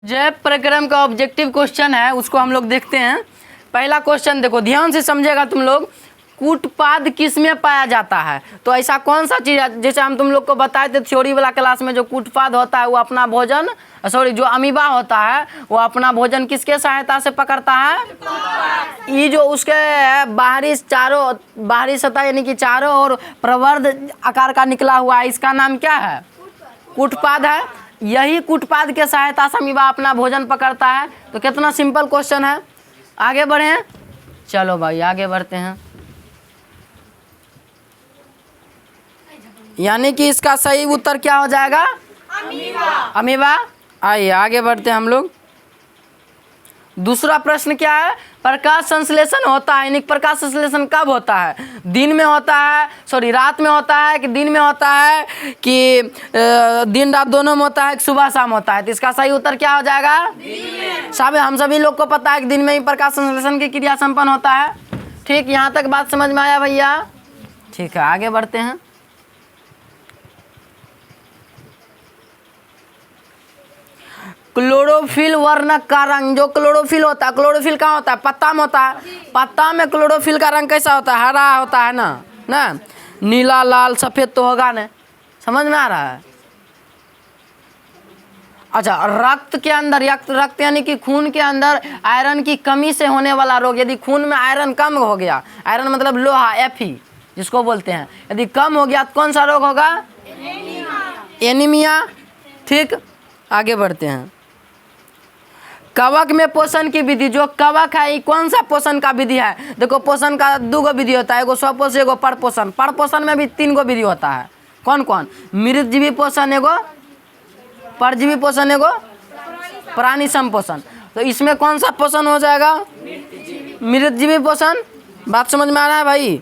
जय प्रक्रम का ऑब्जेक्टिव क्वेश्चन है, उसको हम लोग देखते हैं। पहला क्वेश्चन देखो, ध्यान से समझेगा तुम लोग। कूटपाद किस में पाया जाता है? तो ऐसा कौन सा चीज़ है, जैसे हम तुम लोग को बताए थे थ्योरी वाला क्लास में, जो कूटपाद होता है वो अपना भोजन जो अमीबा होता है वो अपना भोजन किसके सहायता से पकड़ता है? ये जो उसके बाहरी सतह यानी कि चारों और प्रवर्ध आकार का निकला हुआ है, इसका नाम क्या है? कूटपाद है। यही कूटपाद के सहायता से अमीबा अपना भोजन पकड़ता है। तो कितना सिंपल क्वेश्चन है। आगे बढ़े, चलो भाई आगे बढ़ते हैं। यानी कि इसका सही उत्तर क्या हो जाएगा? अमीबा। आइए आगे बढ़ते हैं हम लोग। दूसरा प्रश्न क्या है? प्रकाश संश्लेषण होता है, यानी प्रकाश संश्लेषण कब होता है? दिन में होता है, रात में होता है कि दिन में होता है कि दिन रात दोनों में होता है कि सुबह शाम होता है? तो इसका सही उत्तर क्या हो जाएगा? हम सभी लोग को पता है कि दिन में ही प्रकाश संश्लेषण की क्रिया संपन्न होता है। ठीक, यहाँ तक बात समझ में आया भैया? ठीक है, आगे बढ़ते हैं। क्लोरोफिल वर्णक का रंग, जो क्लोरोफिल होता है, क्लोरोफिल कहाँ होता है? पत्ता में होता है। पत्ता में क्लोरोफिल का रंग कैसा होता है? हरा होता है ना नीला लाल सफेद तो होगा ना। समझ में आ रहा है? अच्छा, रक्त के अंदर, रक्त यानी कि खून के अंदर आयरन की कमी से होने वाला रोग, यदि खून में आयरन कम हो गया, आयरन मतलब लोहा, Fe जिसको बोलते हैं, यदि कम हो गया तो कौन सा रोग होगा? एनीमिया। ठीक, आगे बढ़ते हैं। कवक में पोषण की विधि, जो कवक है ये कौन सा पोषण का विधि है? देखो, पोषण का दो गो विधि होता है, एगो स्वपोषण एगो परपोषण। परपोषण में भी तीन गो विधि होता है। कौन कौन? मृतजीवी पोषण एगो, परजीवी पोषण एगो, प्राणी संपोषण। तो इसमें कौन सा पोषण हो जाएगा? मृतजीवी पोषण। बात समझ में आ रहा है भाई?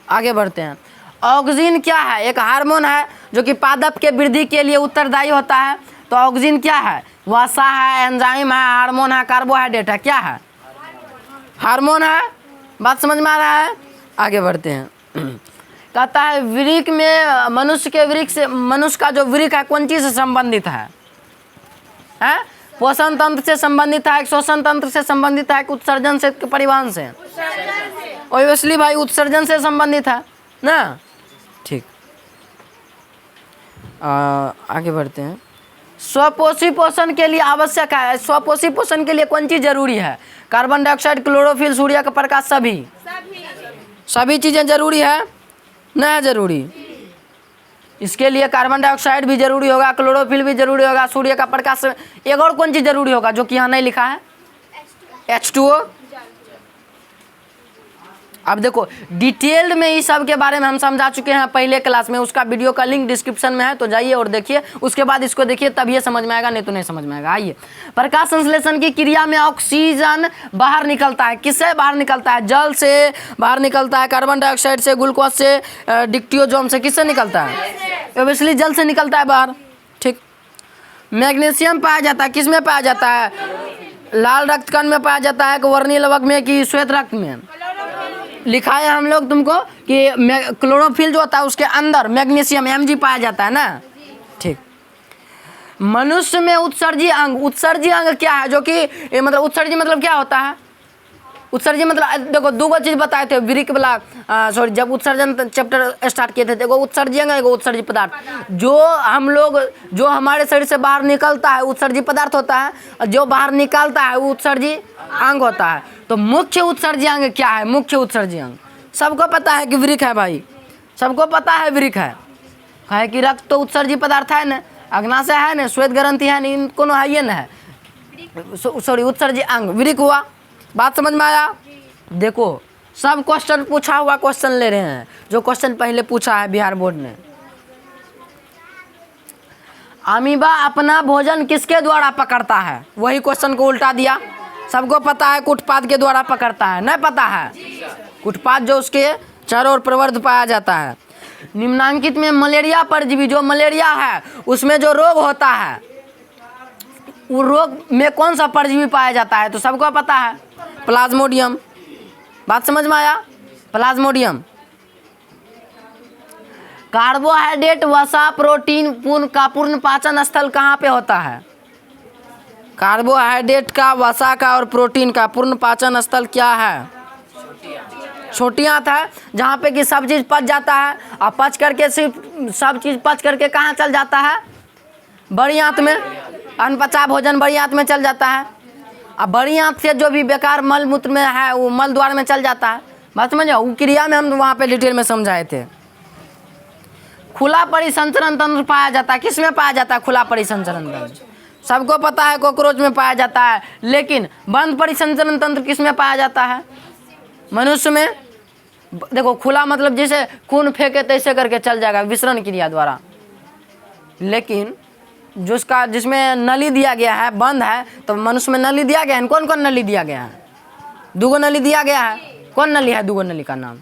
आगे बढ़ते हैं। ऑक्सीजन क्या है? एक हार्मोन है जो कि पादप के वृद्धि के लिए उत्तरदायी होता है। तो ऑक्सीजन क्या है? वसा है, एंजाइम है, हार्मोन है, कार्बोहाइड्रेट है? क्या है? हार्मोन है। बात समझ में आ रहा है? आगे बढ़ते हैं। कहता है वृक्क में, मनुष्य के वृक्क से, मनुष्य का जो वृक्क है कौन चीज से संबंधित है? पोषण तंत्र से संबंधित है, श्वसन तंत्र से संबंधित है, उत्सर्जन से, परिवहन से? ओब्वियसली भाई उत्सर्जन से संबंधित है ना। ठीक, आगे बढ़ते हैं। स्वपोषी पोषण के लिए आवश्यक है, स्वपोषी पोषण के लिए कौन चीज जरूरी है? कार्बन डाइऑक्साइड, क्लोरोफिल, सूर्य का प्रकाश, सभी चीजें जरूरी है ना? जरूरी। इसके लिए कार्बन डाइऑक्साइड भी जरूरी होगा, क्लोरोफिल भी जरूरी होगा, सूर्य का प्रकाश। एक और कौन चीज जरूरी होगा जो कि यहाँ नहीं लिखा है? H2O। अब देखो, डिटेल्ड में इस सब के बारे में हम समझा चुके हैं पहले क्लास में, उसका वीडियो का लिंक डिस्क्रिप्शन में है, तो जाइए और देखिए। उसके बाद इसको देखिए, तब ये समझ में आएगा, नहीं तो नहीं समझ में आएगा। आइए, प्रकाश संश्लेषण की क्रिया में ऑक्सीजन बाहर निकलता है। किससे बाहर निकलता है? जल से बाहर निकलता है, कार्बन डाइऑक्साइड से, ग्लूकोज से, डिक्टियोजोम से। किससे निकलता है? ऑब्वियसली जल से निकलता है बाहर। ठीक, मैग्नीशियम पाया जाता है, किस में पाया जाता है? लाल रक्त कण में पाया जाता है, वर्णीय लवक में कि श्वेत रक्त में? लिखा है हम लोग तुमको कि क्लोरोफिल जो होता है उसके अंदर मैग्नीशियम Mg पाया जाता है ना। ठीक, मनुष्य में उत्सर्जी अंग क्या है? जो कि मतलब उत्सर्जी मतलब क्या होता है? उत्सर्जी मतलब देखो, दो गो चीज बताए थे वृक्क वाला, जब उत्सर्जन चैप्टर स्टार्ट किए थे, देखो उत्सर्जी अंग, एगो उत्सर्जी पदार्थ। जो हमारे शरीर से बाहर निकलता है उत्सर्जी पदार्थ होता है, और जो बाहर निकलता है वो उत्सर्जी अंग होता है। तो मुख्य उत्सर्जी अंग क्या है? मुख्य उत्सर्जी अंग सबको पता है कि वृक्क है भाई, सबको पता है वृक्क है कि रक्त तो उत्सर्जी पदार्थ है ना, अग्नाशय है ना, श्वेत ग्रंथि है ना, इनको है ये ना, उत्सर्जी अंग वृक्क हुआ। बात समझ में आया? देखो, सब क्वेश्चन पूछा हुआ क्वेश्चन ले रहे हैं, जो क्वेश्चन पहले पूछा है बिहार बोर्ड ने। अमीबा अपना भोजन किसके द्वारा पकड़ता है? वही क्वेश्चन को उल्टा दिया। सबको पता है कूटपाद के द्वारा पकड़ता है, नहीं पता है? कूटपाद जो उसके चारों ओर प्रवर्ध पाया जाता है। निम्नांकित में मलेरिया परजीवी, जो मलेरिया है उसमें जो रोग होता है, वो रोग में कौन सा परजीवी पाया जाता है? तो सबको पता है, प्लाज्मोडियम। बात समझ में आया? प्लाज्मोडियम। कार्बोहाइड्रेट, वसा, प्रोटीन का पूर्ण पाचन स्थल कहाँ पे होता है? कार्बोहाइड्रेट का, वसा का और प्रोटीन का पूर्ण पाचन स्थल क्या है? छोटी आंत है, जहाँ पे कि सब चीज़ पच जाता है और पच करके सिर्फ सब चीज़ पच करके कहाँ चल जाता है? बड़ी आंत में। अनपचा भोजन बड़ी आंत में चल जाता है। अब बड़ी आंत से जो भी बेकार मल मूत्र में है वो मल द्वार में चल जाता है। बात समझ जाओ, वो क्रिया में हम वहाँ पे डिटेल में समझाए थे। खुला परिसंचरण तंत्र पाया जाता है, किस में पाया जाता है? खुला परिसंचरण तंत्र सबको पता है, कॉकरोच में पाया जाता है। लेकिन बंद परिसंचरण तंत्र किस में पाया जाता है? मनुष्य में। देखो खुला मतलब जैसे खून फेंके तैसे करके चल जाएगा विसरण क्रिया द्वारा। लेकिन जिसमें नली दिया गया है, बंद है, तो मनुष्य में नली दिया गया है। कौन कौन नली दिया गया है? 2 नली दिया गया है। कौन नली है 2 नली का नाम?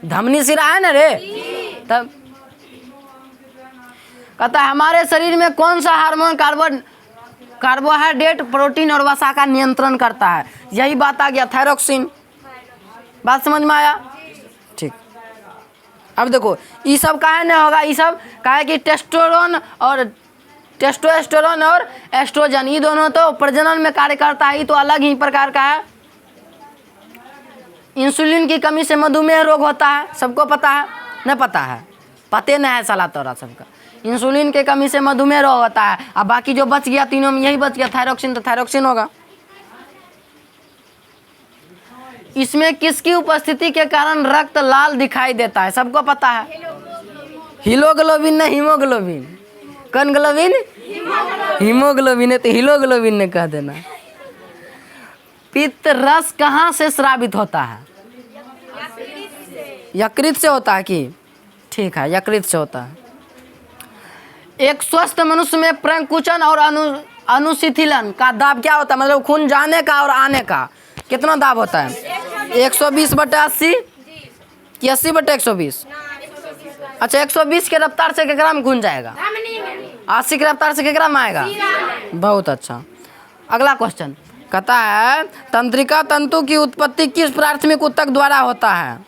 धमनी सिरा है ना रे। तब कहता है हमारे शरीर में कौन सा हार्मोन कार्बोहाइड्रेट, प्रोटीन और वसा का नियंत्रण करता है? यही बात आ गया, थायरोक्सिन। बात समझ में आया? ठीक। अब देखो ये सब काहे नहीं होगा? ये सब काहे कि टेस्टोस्टेरोन और एस्ट्रोजन ये दोनों तो प्रजनन में कार्य करता है। ये तो अलग ही प्रकार का है। इंसुलिन की कमी से मधुमेह रोग होता है, सबको पता है? नहीं पता है? पते नहीं है साला तोरा सबका। इंसुलिन के कमी से मधुमेह रोग होता है। अब बाकी जो बच गया तीनों में यही बच गया, थायरोक्सिन, तो थायरोक्सिन होगा। इसमें किसकी उपस्थिति के कारण रक्त लाल दिखाई देता है? सबको पता है? हीमोग्लोबिन नहीं, हीमोग्लोबिन। कौन ग्लोबिन? हीमोग्लोबिन है तो हीमोग्लोबिन ने कह देना। पित्त रस कहाँ से स्रावित होता है? यकृत से होता है कि? ठीक है, यकृत से होता है। एक स्वस्थ मनुष्य में प्रंकुचन और अनुशिथिलन का दाब क्या होता है? मतलब खून जाने का और आने का कितना दाब होता है? 120/80 कि 80/120? अच्छा, 120 के रफ्तार से कितना में खून जाएगा? 80 के रफ्तार से कितना में आएगा? बहुत अच्छा। अगला क्वेश्चन कहता है तंत्रिका तंतु की उत्पत्ति किस प्राथमिक ऊतक द्वारा होता है?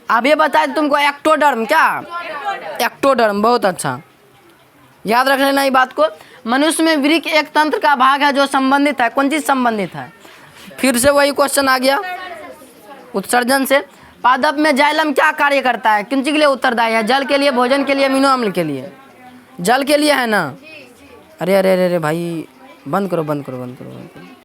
अब ये बताए तुमको एक्टोडर्म। क्या? एक्टोडर्म। बहुत अच्छा, याद रख लेना ये बात को। मनुष्य में वृक्क एक तंत्र का भाग है जो संबंधित है। कौन चीज संबंधित है? फिर से वही क्वेश्चन आ गया, उत्सर्जन से। पादप में जाइलम क्या कार्य करता है? किन चीज के लिए उत्तरदायी है? जल के लिए, भोजन के लिए, अमीनो अम्ल के लिए? जल के लिए है ना? अरे अरे अरे भाई, बंद करो बंद करो बंद करो बंद करो।